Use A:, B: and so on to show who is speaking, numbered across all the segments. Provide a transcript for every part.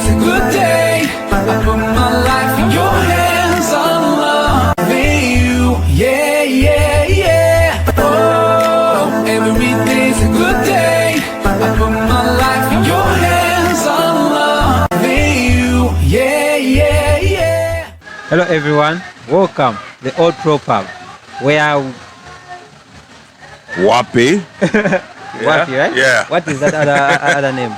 A: day's a good day. I put my life in your hands. I'm loving you. Yeah, yeah, yeah. Oh, every day's a good day. I put my life in your hands. I'm loving you. Yeah, yeah, yeah.
B: Hello everyone, welcome to the Old Crow Pub, where
C: WAPPY.
B: WAPPY, right?
C: Yeah.
B: What is that other name?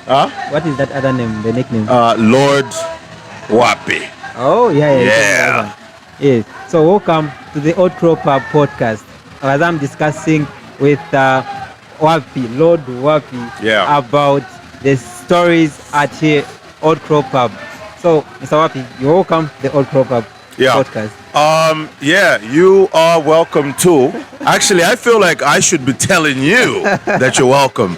C: Huh?
B: What is that other name, the nickname?
C: Lord-Wappy.
B: Oh, yeah.
C: Yeah.
B: Yes. So welcome to the Old Crow Pub podcast. As I'm discussing with WAPPY, Lord-Wappy, about the stories at here Old Crow Pub. So, Mr. WAPPY, you're welcome to the Old Crow Pub podcast.
C: You are welcome too. Actually, I feel like I should be telling you that you're welcome.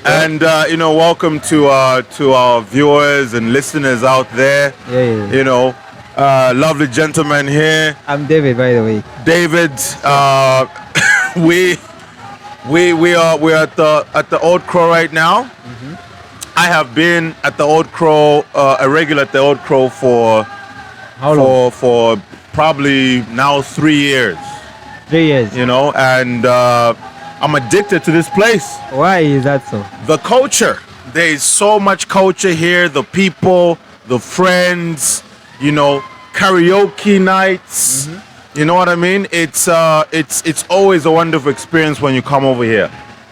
C: And welcome to our viewers and listeners out there.
B: Yeah.
C: Lovely gentleman here.
B: I'm David, by the way.
C: David, we're at the Old Crow right now.
B: Mm-hmm.
C: I have been at the Old Crow, a regular at the Old Crow for
B: how long?
C: For probably now 3 years.
B: 3 years.
C: And I'm addicted to this place.
B: Why is that so?
C: The culture. There is so much culture here. The people, the friends. Karaoke nights.
B: Mm-hmm.
C: You know what I mean? It's always a wonderful experience when you come over here.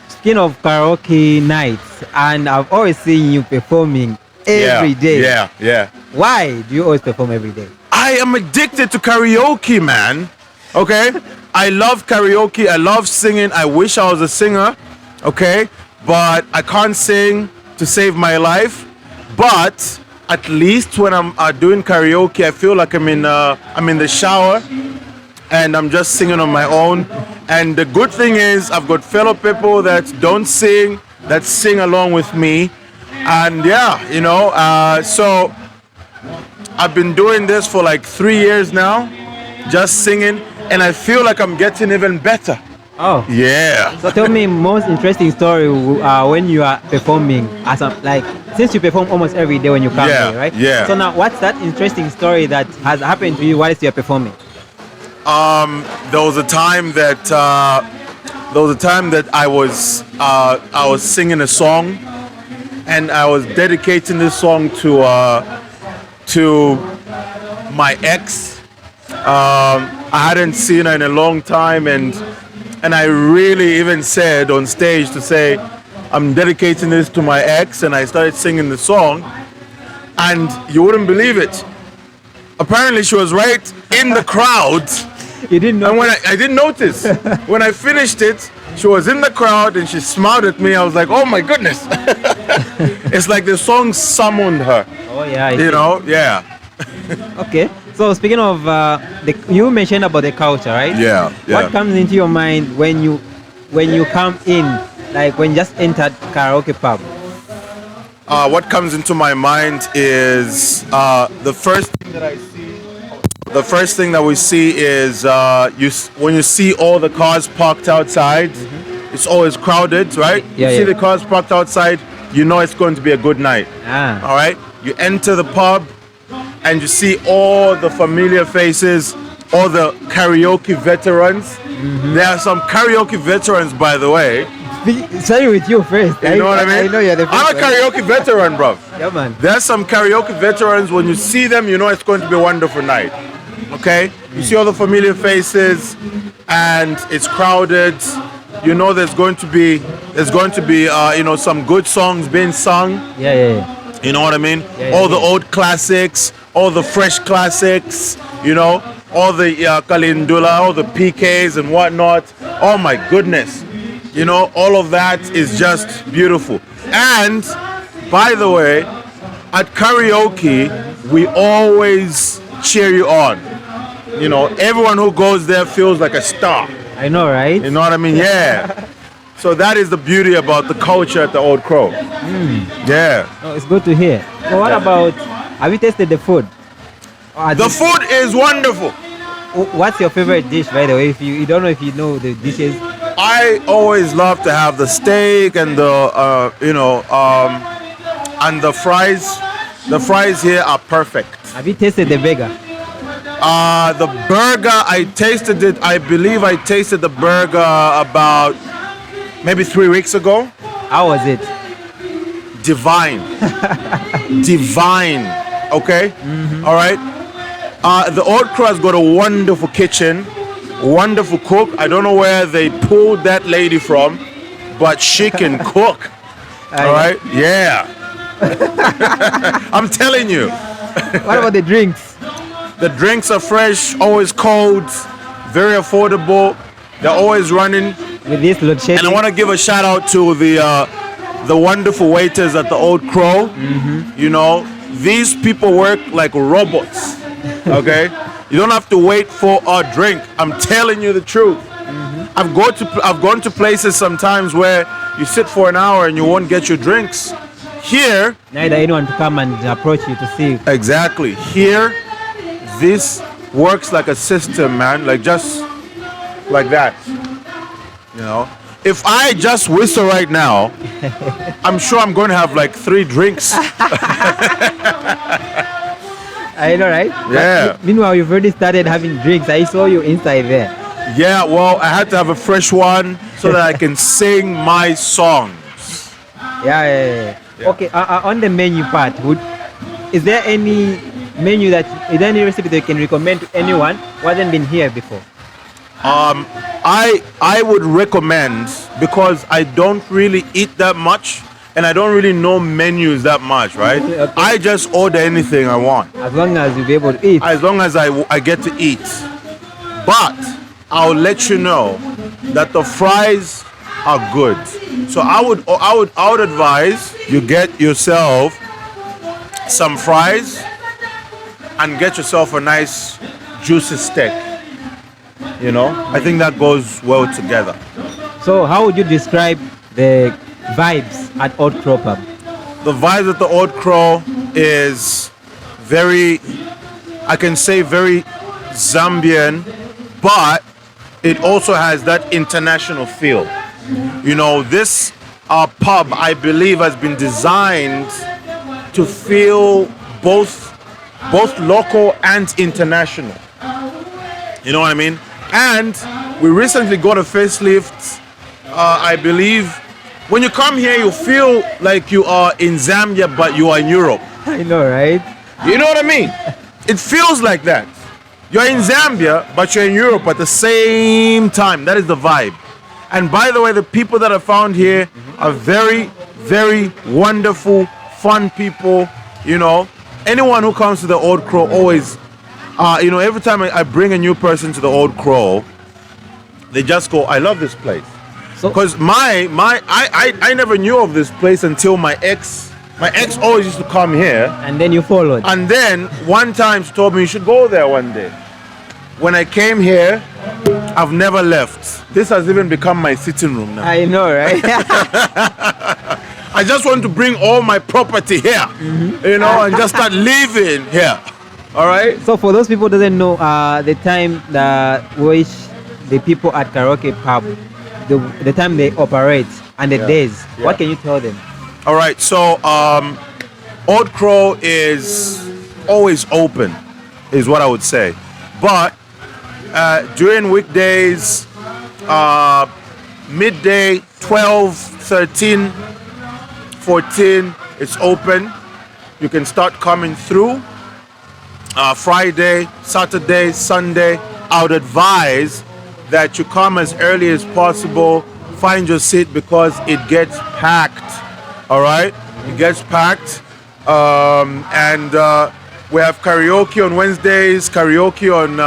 B: Speaking of karaoke nights, and I've always seen you performing every day.
C: Yeah.
B: Why do you always perform every day?
C: I am addicted to karaoke, man. Okay? I love karaoke. I love singing. I wish I was a singer. Okay? But I can't sing to save my life. But at least when I'm doing karaoke, I feel like I'm in the shower and I'm just singing on my own. And the good thing is I've got fellow people that don't sing, that sing along with me. And so I've been doing this for like 3 years now, just singing, and I feel like I'm getting even better.
B: Oh.
C: Yeah.
B: So tell me most interesting story when you are performing, since you perform almost every day when you come here, right?
C: Yeah.
B: So now what's that interesting story that has happened to you whilst you're performing?
C: There was a time that I was singing a song, and I was dedicating this song to my ex. I hadn't seen her in a long time, and I really even said on stage to say I'm dedicating this to my ex, and I started singing the song, and you wouldn't believe it. Apparently, she was right in the crowd.
B: You didn't know?
C: And I didn't notice. When I finished it, she was in the crowd and she smiled at me. I was like, oh my goodness. It's like the song summoned her.
B: Oh yeah.
C: Yeah.
B: Okay. So speaking of, you mentioned about the culture, right?
C: Yeah.
B: What comes into your mind when you come in, like when you just entered karaoke pub?
C: What comes into my mind is the first thing that I see. The first thing that we see is when you see all the cars parked outside. Mm-hmm. It's always crowded, right?
B: Yeah,
C: you see the cars parked outside, you know it's going to be a good night. All right? You enter the pub and you see all the familiar faces, all the karaoke veterans. Mm-hmm. There are some karaoke veterans, by the way.
B: Starting with you first.
C: You know what I mean?
B: I know you're the first.
C: I'm a karaoke veteran, bro.
B: Yeah, man.
C: There are some karaoke veterans. When you see them, you know it's going to be a wonderful night. Okay? You see all the familiar faces, and it's crowded. You know there's going to be some good songs being sung.
B: Yeah.
C: You know what I mean? All the old classics, all the fresh classics, all the Kalindula, all the PKs and whatnot. Oh my goodness. All of that is just beautiful. And by the way, at karaoke, we always cheer you on. Everyone who goes there feels like a star.
B: I know, right?
C: You know what I mean? Yeah. So that is the beauty about the culture at the Old Crow. Yeah.
B: Oh, it's good to hear. So what about, have you tasted the food?
C: The food is wonderful.
B: What's your favorite dish, by the way? If you don't know if you know the dishes.
C: I always love to have the steak and the and the fries. The fries here are perfect.
B: Have you tasted the burger?
C: The burger, I tasted it. I believe I tasted the burger about maybe 3 weeks ago.
B: How was it?
C: Divine. Divine. Okay? All right? The Old Crow has got a wonderful kitchen, wonderful cook. I don't know where they pulled that lady from, but she can cook. All right? Yeah. I'm telling you.
B: What about the drinks?
C: The drinks are fresh, always cold, very affordable. They're always running.
B: With this load shedding.
C: And I want to give a shout out to the wonderful waiters at the Old Crow. You know, these people work like robots. Okay, you don't have to wait for a drink. I'm telling you the truth. I've gone to places sometimes where you sit for an hour and you won't get your drinks. Here,
B: neither anyone to come and approach you to see.
C: Exactly. Here, this works like a system, man. Like just like that. You know, if I just whistle right now, I'm sure I'm going to have like 3 drinks.
B: I know, right?
C: Yeah.
B: But meanwhile, you've already started having drinks. I saw you inside there.
C: Yeah, well, I had to have a fresh one so that I can sing my songs.
B: Yeah. Okay, on the menu part, is there any any recipe that you can recommend to anyone who hasn't been here before?
C: I would recommend, because I don't really eat that much and I don't really know menus that much, right?
B: Okay.
C: I just order anything I want.
B: As long as you'll be able to eat.
C: As long as I get to eat. But I'll let you know that the fries are good. So I would advise you get yourself some fries and get yourself a nice juicy steak. You know, I think that goes well together.
B: So how would you describe the vibes at Old Crow Pub?
C: The vibes at the Old Crow is very, I can say very Zambian, but it also has that international feel. You know, this pub, I believe, has been designed to feel both local and international. You know what I mean? And we recently got a facelift. I believe when you come here, you feel like you are in Zambia, but you are in Europe.
B: I know, right?
C: You know what I mean? It feels like that. You're in Zambia, but you're in Europe at the same time. That is the vibe. And by the way, the people that I found here are very, very wonderful, fun people. You know, anyone who comes to the Old Crow always, you know, every time I bring a new person to the Old Crow, they just go, I love this place. Because I never knew of this place until my ex always used to come here.
B: And then you followed.
C: And then one time she told me you should go there one day. When I came here, I've never left. This has even become my sitting room now.
B: I know, right?
C: I just want to bring all my property here, you know, and just start living here. All right?
B: So for those people who doesn't know the time that which the people at Karaoke Pub, the time they operate and the days, what can you tell them?
C: All right, so Old Crow is always open, is what I would say. But during weekdays, midday, 12, 13, 14, it's open. You can start coming through. Friday, Saturday, Sunday, I would advise that you come as early as possible. Find your seat because it gets packed. All right, it gets packed, and we have karaoke on Wednesdays, karaoke on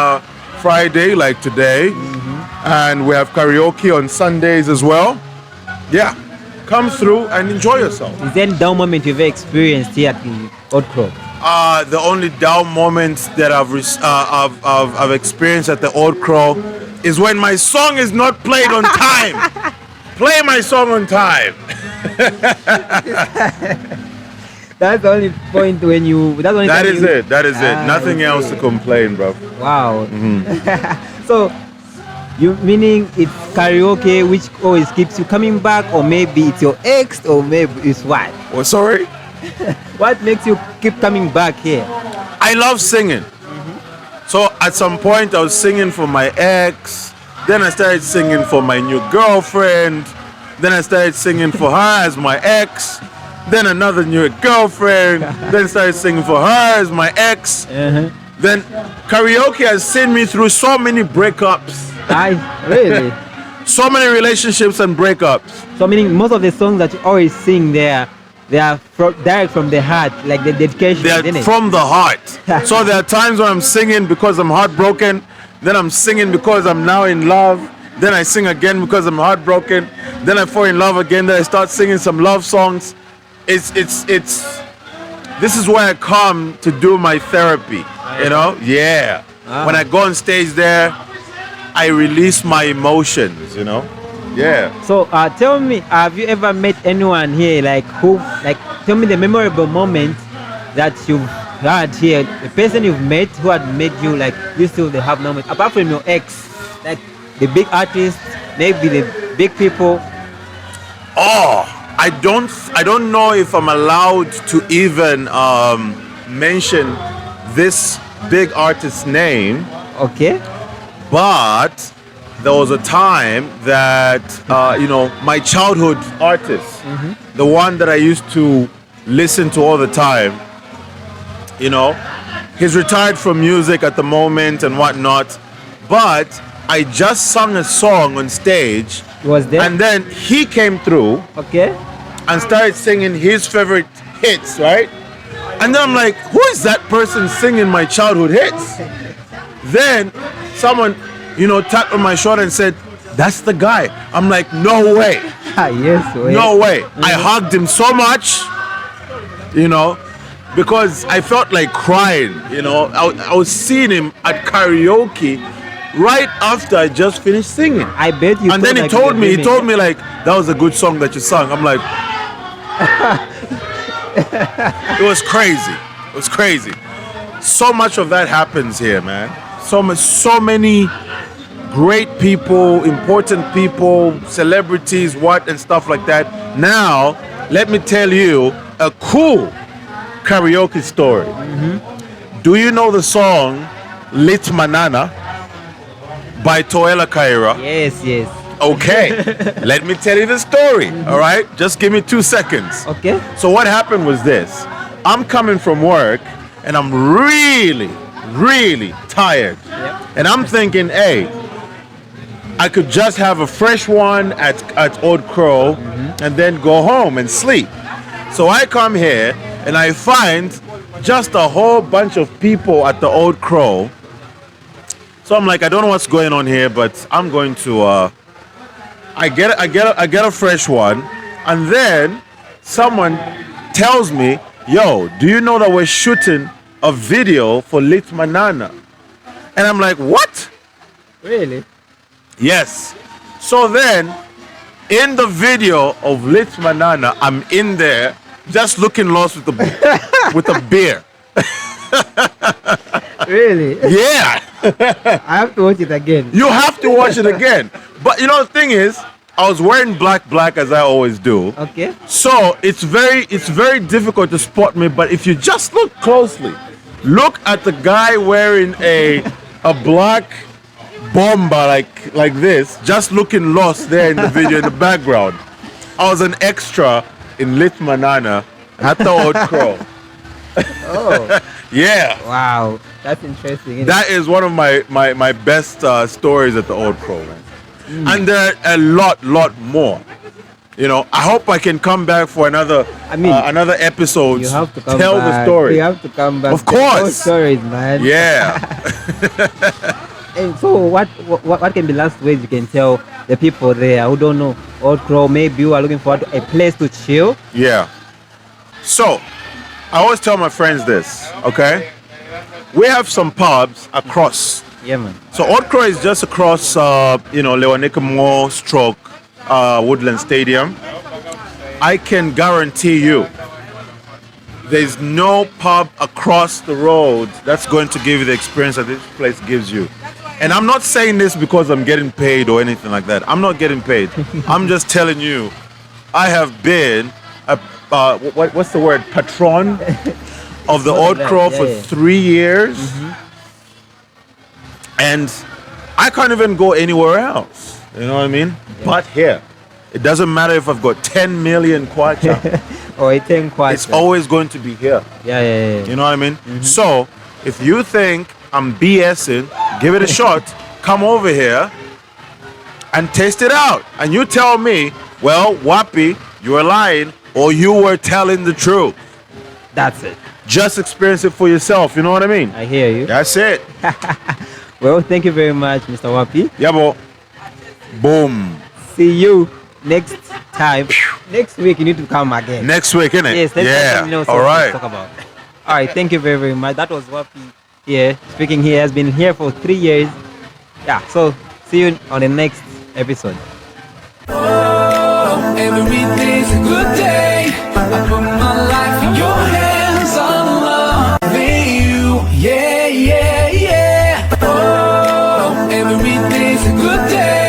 C: Friday, like today, and we have karaoke on Sundays as well. Yeah, come through and enjoy yourself.
B: Is there any down moment you've experienced here at the Old Crow?
C: The only down moments that I've experienced at the Old Crow is when my song is not played on time. Play my song on time.
B: That's the only point when you. That
C: is it. That is it. Nothing else to complain, bro.
B: Wow. So, you meaning it's karaoke which always keeps you coming back, or maybe it's your ex, or maybe it's what?
C: Oh, sorry.
B: What makes you keep coming back here?
C: I love singing. So at some point I was singing for my ex, then I started singing for my new girlfriend, then I started singing for her as my ex, then another new girlfriend, then started singing for her as my ex. Then karaoke has seen me through so many breakups.
B: Really?
C: So many relationships and breakups.
B: So meaning most of the songs that you always sing there, they are direct from the heart, like the dedication.
C: They
B: isn't
C: are
B: it?
C: from the heart. So there are times when I'm singing because I'm heartbroken, then I'm singing because I'm now in love, then I sing again because I'm heartbroken, then I fall in love again, then I start singing some love songs. It's this is where I come to do my therapy, you know? Yeah. When I go on stage there, I release my emotions, you know? Yeah.
B: So tell me, have you ever met anyone here tell me the memorable moment that you've had here, the person you've met who had made you like you still they have moment apart from your ex, like the big artists, maybe the big people.
C: Oh, I don't know if I'm allowed to even mention this big artist's name.
B: Okay.
C: But there was a time that my childhood artist, the one that I used to listen to all the time, he's retired from music at the moment and whatnot. But I just sung a song on stage.
B: He was there?
C: And then he came through.
B: Okay.
C: And started singing his favorite hits, right? And then I'm like, who is that person singing my childhood hits? Then someone, tapped on my shoulder and said, that's the guy. I'm like, no way.
B: Yes, way.
C: No way. I hugged him so much, because I felt like crying, I was seeing him at karaoke right after I just finished singing.
B: I bet you.
C: And then he told me like, that was a good song that you sung. I'm like, it was crazy. It was crazy. So much of that happens here, man. So many great people, important people, celebrities, and stuff like that. Now, let me tell you a cool karaoke story. Do you know the song Lit Manana by Toela Kaira?
B: Yes.
C: Okay, let me tell you the story, all right? Just give me 2 seconds.
B: Okay.
C: So what happened was this. I'm coming from work, and I'm really, really tired.
B: Yep.
C: And I'm thinking, hey, I could just have a fresh one at Old Crow and then go home and sleep. So I come here, and I find just a whole bunch of people at the Old Crow. So I'm like, I don't know what's going on here, but I'm going to I get a fresh one, and then someone tells me, yo, do you know that we're shooting a video for Lit Manana? And I'm like, what?
B: Really?
C: Yes. So then, in the video of Lit Manana, I'm in there just looking lost with a beer.
B: Really?
C: Yeah.
B: I have to watch it again.
C: You have to watch it again. But the thing is, I was wearing black as I always do.
B: Okay.
C: So it's very difficult to spot me. But if you just look closely, look at the guy wearing a black bomber like this, just looking lost there in the video in the background. I was an extra in Lit Manana at the Old Crow.
B: Oh.
C: Yeah.
B: Wow. That's interesting. Isn't
C: That is one of my best stories at the Old Crow, man. And there are a lot more. I hope I can come back for another episode.
B: You have to come
C: tell
B: back.
C: the story.
B: You have to come back.
C: Of course.
B: Those stories, man.
C: Yeah.
B: And so what can be last ways you can tell the people there who don't know Old Crow, maybe you are looking forward to a place to chill?
C: Yeah. So, I always tell my friends this, okay? We have some pubs across.
B: Yeah, man.
C: So Old Crow is just across, Lewanika Mall stroke Woodland Stadium. I can guarantee you there's no pub across the road that's going to give you the experience that this place gives you. And I'm not saying this because I'm getting paid or anything like that. I'm not getting paid. I'm just telling you, I have been what's the word, patron of the Old Crow for 3 years, and I can't even go anywhere else. You know what I mean? But here, it doesn't matter if I've got 10 million kwacha.
B: Or 10 kwacha.
C: It's always going to be here.
B: Yeah.
C: You know what I mean? So if you think I'm BSing, give it a shot. Come over here and taste it out. And you tell me, well, Wappy, you were lying or you were telling the truth.
B: That's it.
C: Just experience it for yourself. You know what I mean?
B: I hear you.
C: That's it.
B: Well, thank you very much, Mr. Wappy.
C: Yeah, boy. Boom.
B: See you next time. Next week, you need to come again.
C: Next week, innit?
B: Yes, let's
C: All right.
B: talk about. All right, thank you very, very much. That was Wappy here, speaking here. Has been here for 3 years. Yeah, so see you on the next episode.
A: Oh, every day's a good day. I put my life in your hands. I'm loving you. Yeah. Oh, every day's a good day.